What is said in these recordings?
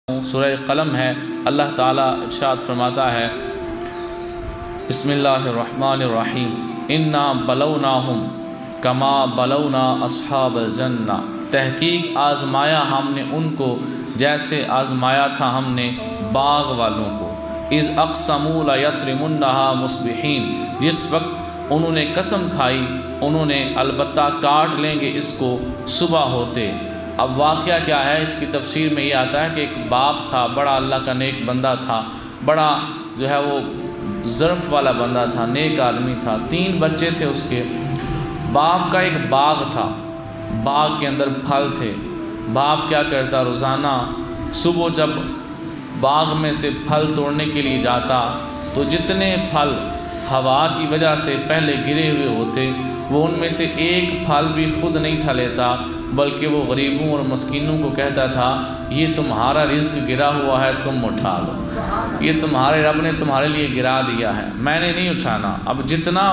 سورہ قلم ہے۔ اللہ تعالیٰ ارشاد فرماتا ہے بسم اللہ الرحمن الرحیم انا بلوناہم کما بلونا اصحاب الجنہ، تحقیق آزمایا ہم نے ان کو جیسے آزمایا تھا ہم نے باغ والوں کو، اذ اقسموا لیصرمنہا مصبحین، جس وقت انہوں نے قسم کھائی انہوں نے البتہ کاٹ لیں گے اس کو صبح ہوتے۔ اب واقعہ کیا ہے، اس کی تفسیر میں یہ آتا ہے کہ ایک باپ تھا، بڑا اللہ کا نیک بندہ تھا، بڑا جو ہے وہ ظرف والا بندہ تھا، نیک آدمی تھا، 3 بچے تھے اس کے۔ باپ کا ایک باغ تھا، باغ کے اندر پھل تھے۔ باپ کیا کرتا، روزانہ صبح جب باغ میں سے پھل توڑنے کے لیے جاتا تو جتنے پھل ہوا کی وجہ سے پہلے گرے ہوئے ہوتے وہ ان میں سے ایک پھل بھی خود نہیں تھا لیتا، بلکہ وہ غریبوں اور مسکینوں کو کہتا تھا یہ تمہارا رزق گرا ہوا ہے، تم اٹھا لو، یہ تمہارے رب نے تمہارے لیے گرا دیا ہے، میں نے نہیں اٹھانا۔ اب جتنا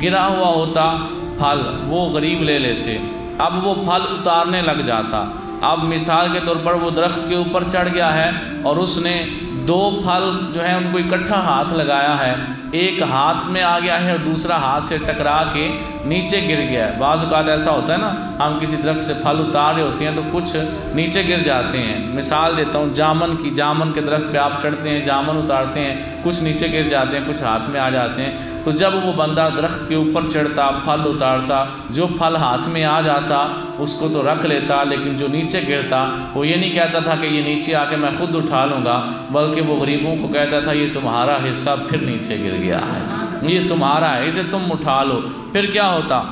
گرا ہوا ہوتا پھل وہ غریب لے لیتے، اب وہ پھل اتارنے لگ جاتا۔ اب مثال کے طور پر وہ درخت کے اوپر چڑھ گیا ہے اور اس نے 2 پھل جو ہیں ان کو اکٹھا ہاتھ لگایا ہے، ایک ہاتھ میں آ گیا ہے اور دوسرا ہاتھ سے ٹکرا کے نیچے گر گیا ہے۔ بعض اوقات ایسا ہوتا ہے نا، ہم کسی درخت سے پھل اتار رہے ہوتے ہیں تو کچھ نیچے گر جاتے ہیں۔ مثال دیتا ہوں جامن کی، جامن کے درخت پہ آپ چڑھتے ہیں، جامن اتارتے ہیں، کچھ نیچے گر جاتے ہیں، کچھ ہاتھ میں آ جاتے ہیں۔ تو جب وہ بندہ درخت کے اوپر چڑھتا، پھل اتارتا، جو پھل ہاتھ میں آ جاتا اس کو تو رکھ لیتا، لیکن جو نیچے گرتا وہ یہ نہیں کہتا تھا کہ یہ نیچے آ کے میں خود اٹھا لوں گا، بلکہ وہ غریبوں کو کہتا تھا یہ تمہارا حصہ پھر نیچے گر گیا ہے، یہ تمہارا ہے، اسے تم اٹھا لو۔ پھر کیا ہوتا،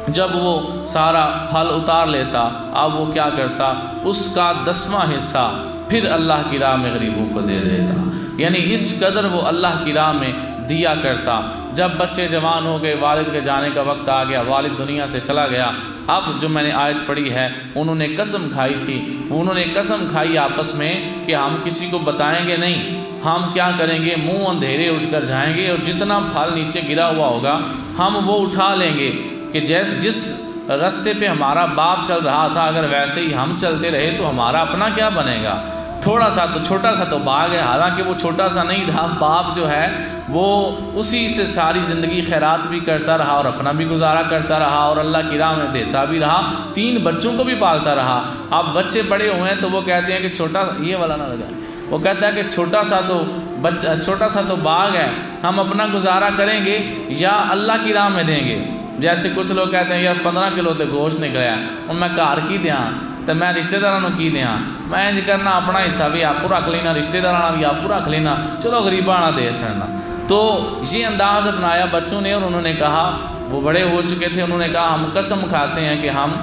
جب وہ سارا پھل اتار لیتا اب وہ کیا کرتا، اس کا 10واں حصہ پھر اللہ کی راہ میں غریبوں کو دے دیتا، یعنی اس قدر وہ اللہ کی راہ میں دیا کرتا۔ جب بچے جوان ہو گئے، والد کے جانے کا وقت آ گیا، والد دنیا سے چلا گیا، اب جو میں نے آیت پڑھی ہے انہوں نے قسم کھائی تھی، انہوں نے قسم کھائی آپس میں کہ ہم کسی کو بتائیں گے نہیں، ہم کیا کریں گے، منہ اندھیرے اٹھ کر جائیں گے اور جتنا پھل نیچے گرا ہوا ہوگا ہم وہ اٹھا لیں گے، کہ جس راستے پہ ہمارا باپ چل رہا تھا اگر ویسے ہی ہم چلتے رہے تو ہمارا اپنا کیا بنے گا۔ تھوڑا سا تو چھوٹا سا تو باغ ہے، حالانکہ وہ چھوٹا سا نہیں تھا، باپ جو ہے وہ اسی سے ساری زندگی خیرات بھی کرتا رہا اور اپنا بھی گزارا کرتا رہا اور اللہ کی راہ میں دیتا بھی رہا، 3 بچوں کو بھی پالتا رہا۔ اب بچے بڑے ہوئے ہیں تو وہ کہتے ہیں کہ چھوٹا، یہ والا نہ لگا، وہ کہتا ہے کہ چھوٹا سا تو باغ ہے، ہم اپنا گزارا کریں گے یا اللہ کی راہ میں دیں گے۔ جیسے کچھ لوگ کہتے ہیں یار 15 کلو تے گوشت نکلیا اور میں گھر کی دیاں تو میں رشتہ داروں کی دیاں، میں انج کرنا اپنا حصہ بھی آپ رکھ لینا، رشتہ داروں بھی آپ رکھ لینا، چلو غریبانہ دے سڑنا۔ تو یہ انداز اپنایا بچوں نے اور انہوں نے کہا، وہ بڑے ہو چکے تھے، انہوں نے کہا ہم قسم کھاتے ہیں کہ ہم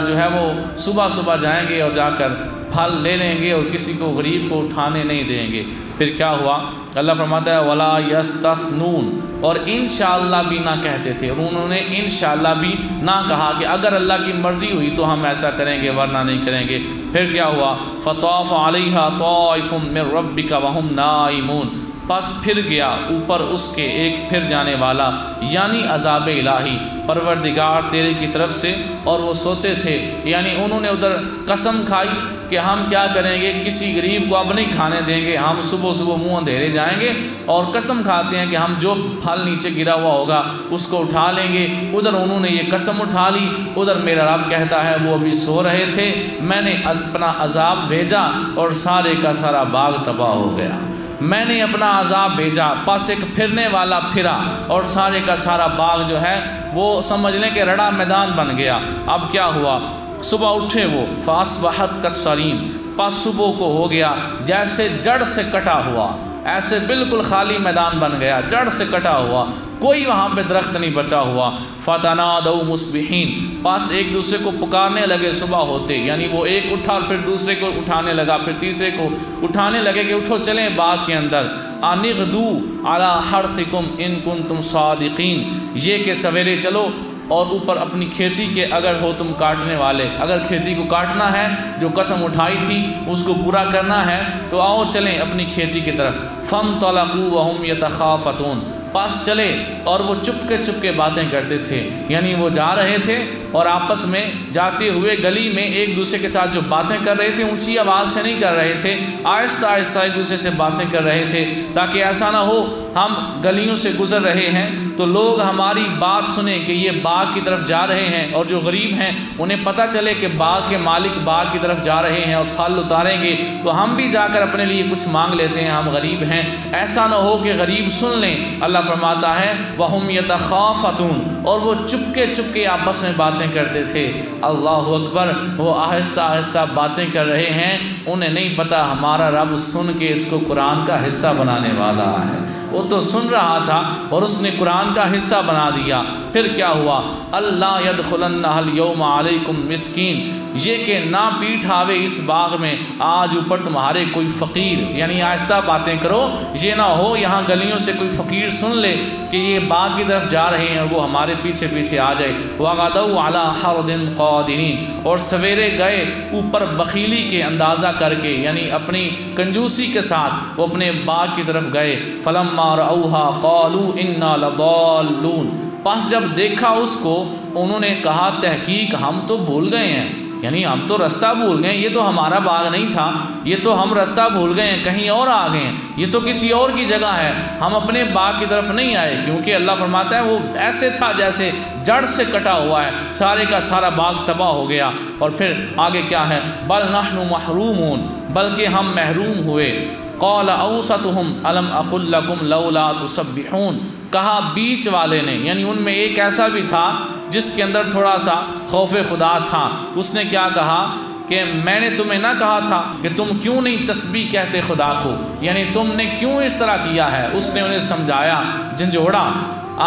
جو ہے وہ صبح جائیں گے اور جا کر پھل لے لیں گے اور کسی کو غریب کو اٹھانے نہیں دیں گے۔ پھر کیا ہوا، اللہ فرماتا ہے وَلَا يَسْتَثْنُونَ، اور انشاءاللہ بھی نہ کہتے تھے، اور انہوں نے انشاءاللہ بھی نہ کہا کہ اگر اللہ کی مرضی ہوئی تو ہم ایسا کریں گے ورنہ نہیں کریں گے۔ پھر کیا ہوا، فَطَافَ عَلَيْهَا طَائِفٌ مِّن رَبِّكَ وَهُمْ نَائِمُونَ، پس پھر گیا اوپر اس کے ایک پھر جانے والا، یعنی عذاب الہی پروردگار تیرے کی طرف سے، اور وہ سوتے تھے، یعنی انہوں نے ادھر قسم کھائی کہ ہم کیا کریں گے، کسی غریب کو اب نہیں کھانے دیں گے، ہم صبح منہ اندھیرے جائیں گے، اور قسم کھاتے ہیں کہ ہم جو پھل نیچے گرا ہوا ہوگا اس کو اٹھا لیں گے۔ ادھر انہوں نے یہ قسم اٹھا لی، ادھر میرا رب کہتا ہے وہ ابھی سو رہے تھے، میں نے اپنا عذاب بھیجا اور سارے کا سارا باغ تباہ ہو گیا، میں نے اپنا عذاب بھیجا، پس ایک پھرنے والا پھرا اور سارے کا سارا باغ جو ہے وہ سمجھ لیں کہ رڑا میدان بن گیا۔ اب کیا ہوا، صبح اٹھے وہ فَأَصْبَحَتْ كَالصَّرِيمِ، پس صبح کو ہو گیا جیسے جڑ سے کٹا ہوا، ایسے بالکل خالی میدان بن گیا، جڑ سے کٹا ہوا، کوئی وہاں پہ درخت نہیں بچا ہوا۔ فَتَنَادَوْا مُصْبِحِينَ، پس ایک دوسرے کو پکارنے لگے صبح ہوتے، یعنی وہ ایک اٹھا اور پھر دوسرے کو اٹھانے لگا، پھر تیسرے کو اٹھانے لگے کہ اٹھو چلیں باغ کے اندر، اَنِغْدُوا عَلَىٰ حَرْثِكُمْ إِن كُنتُمْ صَادِقِينَ، یہ کہ سویرے چلو اور اوپر اپنی کھیتی کے اگر ہو تم کاٹنے والے، اگر کھیتی کو کاٹنا ہے، جو قسم اٹھائی تھی اس کو پورا کرنا ہے تو آؤ چلیں اپنی کھیتی کی طرف۔ فَانْطَلَقُوا وَهُمْ يَتَخَافَتُونَ، پاس چلے اور وہ چپ کے باتیں کرتے تھے، یعنی وہ جا رہے تھے اور آپس میں جاتے ہوئے گلی میں ایک دوسرے کے ساتھ جو باتیں کر رہے تھے اونچی آواز سے نہیں کر رہے تھے، آہستہ آہستہ ایک دوسرے سے باتیں کر رہے تھے، تاکہ ایسا نہ ہو ہم گلیوں سے گزر رہے ہیں تو لوگ ہماری بات سنیں کہ یہ باغ کی طرف جا رہے ہیں، اور جو غریب ہیں انہیں پتہ چلے کہ باغ کے مالک باغ کی طرف جا رہے ہیں اور پھل اتاریں گے تو ہم بھی جا کر اپنے لیے کچھ مانگ لیتے ہیں، ہم غریب ہیں، ایسا نہ ہو کہ غریب سن لیں۔ اللہ فرماتا ہے وَهُمْ يَتَخَافَتُونَ، اور وہ چپ کے آپس میں باتیں کرتے تھے۔ اللہ اکبر، وہ آہستہ آہستہ باتیں کر رہے ہیں، انہیں نہیں پتہ ہمارا رب سن کے اس کو قرآن کا حصہ بنانے والا ہے۔ وہ تو سن رہا تھا اور اس نے قرآن کا حصہ بنا دیا۔ پھر کیا ہوا؟ اللہ يدخلنها اليوم علیکم مسکین، یہ کہ نہ پیٹھ آوے اس باغ میں آج اوپر تمہارے کوئی فقیر، یعنی آہستہ باتیں کرو، یہ نہ ہو یہاں گلیوں سے کوئی فقیر سن لے کہ یہ باغ کی طرف جا رہے ہیں اور وہ ہمارے پیچھے آ جائے۔ وغدوا علی حرد قادرین، اور سویرے گئے اوپر بخیلی کے اندازہ کر کے، یعنی اپنی کنجوسی کے ساتھ وہ اپنے باغ کی طرف گئے۔ فلما رأوها قالوا انا لضالون، پس جب دیکھا اس کو انہوں نے کہا تحقیق ہم تو بھول گئے ہیں، یعنی ہم تو رستہ بھول گئے، یہ تو ہمارا باغ نہیں تھا، یہ تو ہم رستہ بھول گئے ہیں، کہیں اور آ گئے ہیں، یہ تو کسی اور کی جگہ ہے، ہم اپنے باغ کی طرف نہیں آئے۔ کیونکہ اللہ فرماتا ہے وہ ایسے تھا جیسے جڑ سے کٹا ہوا ہے، سارے کا سارا باغ تباہ ہو گیا۔ اور پھر آگے کیا ہے؟ بل نحن محرومون، بلکہ ہم محروم ہوئے۔ قال اوسطهم الم اقل لكم لولا تسبحون، کہا بیچ والے نے، یعنی ان میں ایک ایسا بھی تھا جس کے اندر تھوڑا سا خوف خدا تھا، اس نے کیا کہا کہ میں نے تمہیں نہ کہا تھا کہ تم کیوں نہیں تسبیح کہتے خدا کو، یعنی تم نے کیوں اس طرح کیا ہے؟ اس نے انہیں سمجھایا، جھنجھوڑا۔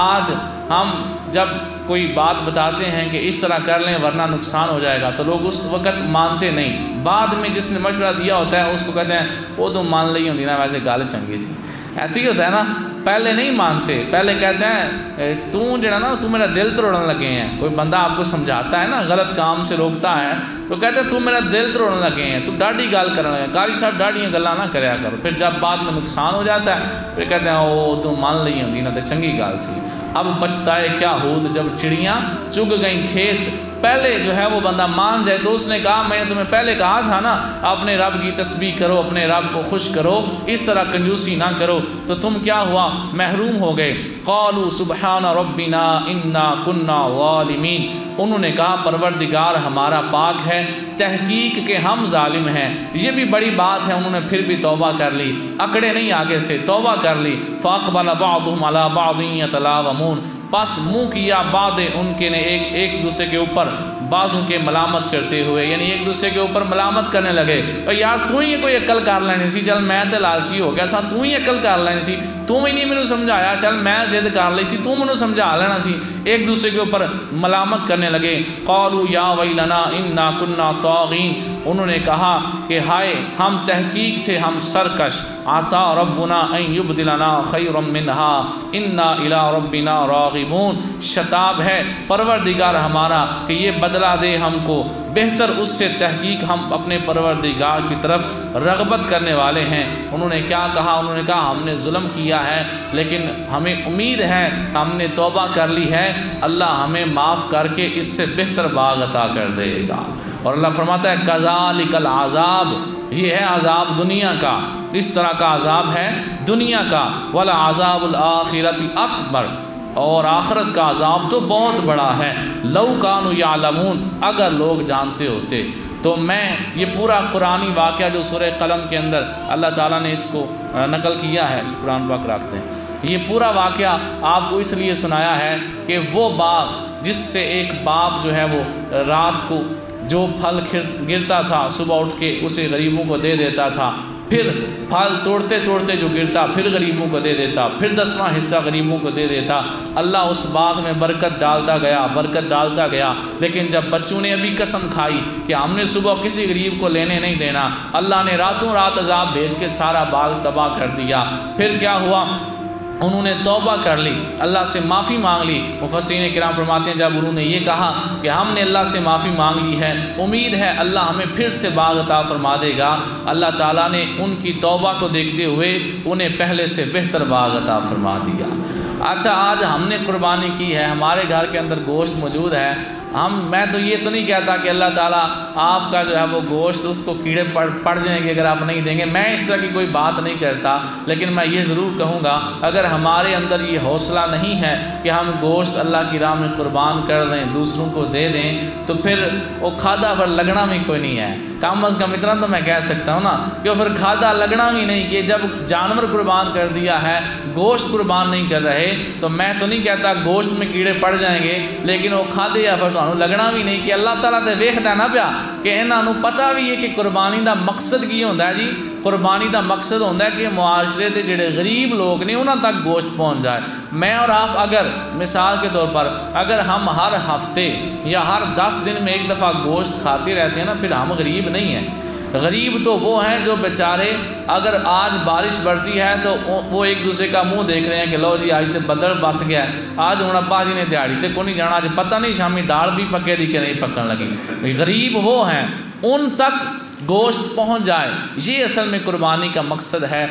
آج ہم جب کوئی بات بتاتے ہیں کہ اس طرح کر لیں ورنہ نقصان ہو جائے گا تو لوگ اس وقت مانتے نہیں، بعد میں جس نے مشورہ دیا ہوتا ہے اس کو کہتے ہیں وہ تو مان لی ہوتی نا، ویسے گال چنگی سی، ایسے ہی ہوتا ہے نا، پہلے نہیں مانتے، پہلے کہتے ہیں تو جڑا نا تو میرا دل توڑنے لگے ہیں۔ کوئی بندہ آپ کو سمجھاتا ہے نا، غلط کام سے روکتا ہے تو کہتے ہیں تو میرا دل توڑنے لگے ہیں، تو ڈاڈی گال کرنے لگے، قاری صاحب ڈاڈیاں گلاں نہ کریا کرو۔ پھر جب بعد میں نقصان ہو جاتا ہے پھر کہتے ہیں وہ تو مان لی ہوتی نا تو چنگی گال سی۔ اب پچھتائے کیا ہوت جب چڑیاں چگ گئیں کھیت، پہلے جو ہے وہ بندہ مان جائے تو اس نے کہا میں نے تمہیں پہلے کہا تھا نا اپنے رب کی تسبیح کرو، اپنے رب کو خوش کرو، اس طرح کنجوسی نہ کرو، تو تم کیا ہوا؟ محروم ہو گئے۔ قالوا سبحان ربنا انا كنا ظالمین، انہوں نے کہا پروردگار ہمارا پاک ہے، تحقیق کہ ہم ظالم ہیں۔ یہ بھی بڑی بات ہے، انہوں نے پھر بھی توبہ کر لی، اکڑے نہیں آگے سے، توبہ کر لی۔ فاقبل بعضهم على بعض يتلاومون، پس منہ کیا بعد ان کے نے ایک دوسرے کے اوپر بعضوں کے ملامت کرتے ہوئے، یعنی ایک دوسرے کے اوپر ملامت کرنے لگے، یار تو ہی کوئی عقل کر لینی سی، چل میں تے لالچی ہو گیا سا، تو ہی عقل کر لینی سی، تو ہی نہیں مینوں سمجھایا، چل میں ضد کر لی سی، تو مینوں سمجھا لینا سی، ایک دوسرے کے اوپر ملامت کرنے لگے۔ قالوا یا ویلنا انا کنا طاغین، انہوں نے کہا کہ ہائے ہم تحقیق تھے ہم سرکش، عسى ربنا ان یبدلنا خیرا منها انا الی ربنا راغبون، شتاب ہے پروردگار ہمارا کہ یہ بدلہ دے ہم کو بہتر اس سے، تحقیق ہم اپنے پروردگار کی طرف رغبت کرنے والے ہیں۔ انہوں نے کیا کہا؟ انہوں نے کہا ہم نے ظلم کیا ہے لیکن ہمیں امید ہے، ہم نے توبہ کر لی ہے، اللہ ہمیں معاف کر کے اس سے بہتر باغ عطا کر دے گا۔ اور اللہ فرماتا ہے کذالک العذاب، یہ ہے عذاب دنیا کا، اس طرح کا عذاب ہے دنیا کا، ولعذاب الآخرۃ اکبر، اور آخرت کا عذاب تو بہت بڑا ہے۔ لو کانوا یعلمون، اگر لوگ جانتے ہوتے۔ تو میں یہ پورا قرآنی واقعہ جو سورہ قلم کے اندر اللہ تعالیٰ نے اس کو نقل کیا ہے، قرآن پاک رکھتے ہیں، یہ پورا واقعہ آپ کو اس لیے سنایا ہے کہ وہ باغ جس سے ایک باپ جو ہے وہ رات کو جو پھل گرتا تھا صبح اٹھ کے اسے غریبوں کو دے دیتا تھا، پھر پھل توڑتے توڑتے جو گرتا پھر غریبوں کو دے دیتا، پھر 10واں حصہ غریبوں کو دے دیتا، اللہ اس باغ میں برکت ڈالتا گیا، برکت ڈالتا گیا۔ لیکن جب بچوں نے ابھی قسم کھائی کہ ہم نے صبح کسی غریب کو لینے نہیں دینا، اللہ نے راتوں رات عذاب بھیج کے سارا باغ تباہ کر دیا۔ پھر کیا ہوا؟ انہوں نے توبہ کر لی، اللہ سے معافی مانگ لی۔ مفسرین کرام فرماتے ہیں جب انہوں نے یہ کہا کہ ہم نے اللہ سے معافی مانگ لی ہے، امید ہے اللہ ہمیں پھر سے باغ عطا فرما دے گا، اللہ تعالیٰ نے ان کی توبہ کو دیکھتے ہوئے انہیں پہلے سے بہتر باغ عطا فرما دیا۔ اچھا آج ہم نے قربانی کی ہے، ہمارے گھر کے اندر گوشت موجود ہے، میں تو یہ تو نہیں کہتا کہ اللہ تعالیٰ آپ کا جو ہے وہ گوشت اس کو کیڑے پڑ جائیں گے اگر آپ نہیں دیں گے، میں اس طرح کی کوئی بات نہیں کرتا، لیکن میں یہ ضرور کہوں گا اگر ہمارے اندر یہ حوصلہ نہیں ہے کہ ہم گوشت اللہ کی راہ میں قربان کر دیں، دوسروں کو دے دیں، تو پھر وہ کھادا پر لگنا بھی کوئی نہیں ہے۔ کم از کم اتنا تو میں کہہ سکتا ہوں نا کہ پھر کھادا لگنا بھی نہیں، کہ جب جانور قربان کر دیا ہے گوشت قربان نہیں کر رہے، تو میں تو نہیں کہتا گوشت میں کیڑے پڑ جائیں گے، لیکن وہ کھادے یا پھر تو لگنا بھی نہیں کہ اللہ تعالیٰ تے ویکھدا نا پیا کہ انہاں پتہ بھی ہے کہ قربانی دا مقصد کی ہوندا ہے جی، قربانی دا مقصد ہوندا ہے کہ معاشرے دے جڑے غریب لوگ نے انہاں تک گوشت پہنچ جائے۔ میں اور آپ اگر مثال کے طور پر اگر ہم ہر ہفتے یا ہر 10 دن میں ایک دفعہ گوشت کھاتے رہتے ہیں نا، پھر ہم غریب نہیں ہیں۔ غریب تو وہ ہیں جو بیچارے اگر آج بارش برسی ہے تو وہ ایک دوسرے کا منہ دیکھ رہے ہیں کہ لو جی آج تو بدل بس گیا ہے، آج ہوں ابا جی نے دیہڑی تے کو نہیں جانا، آج پتہ نہیں شامی دال بھی پکے دی کہ نہیں پکن لگی۔ غریب وہ ہیں، ان تک گوشت پہنچ جائے، یہ اصل میں قربانی کا مقصد ہے۔